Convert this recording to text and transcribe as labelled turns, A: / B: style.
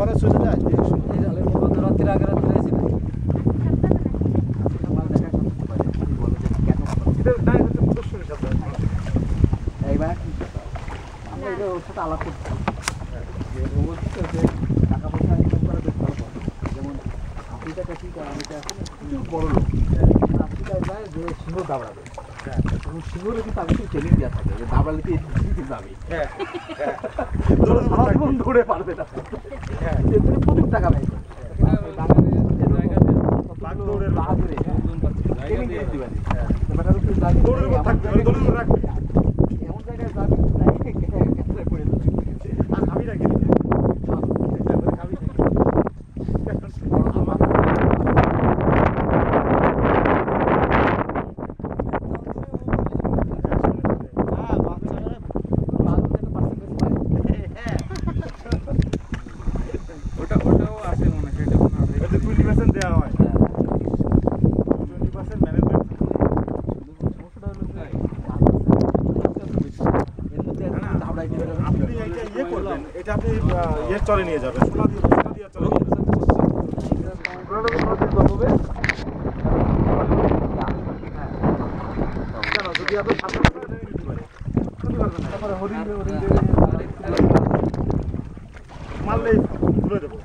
A: পরে চলে যায়
B: রাত্রির আগে রাত্রে এসেছিল এইবার আমরা এটা ওর সাথে আলাপ করছি যে টাকা পয়সা ইনকাম করা বেশ ভালো পথ। যেমন আফ্রিকাটা ঠিক আমেরিকা আসলে প্রচুর বড় লোক আফ্রিকায় যায় যে সিংহ দাবড়াবে এবং সিংহরে কিন্তু আগে থেকে ট্রেনিং দেওয়া থাকে যে দাবড়ালে কি যাবে সারা জীবন দৌড়ে পারবে না প্রচুর টাকা ব্যয় করে এমন জায়গায় যাবি পড়ে
A: আমি রাখি
C: ওটাও আছে মনে হয়, সেটা মনে হয়
A: 20% দেওয়া হয় 20% ম্যানেজমেন্ট আপনি এটা ইয়ে করবেন, এটা আপনি ইয়ে চলে নিয়ে যাবেন, সোনা দিয়ে চলে নিয়ে যাবেন। কেন যদি আপনি সামনে নিতে পারে মারলেই তুলে দেবো।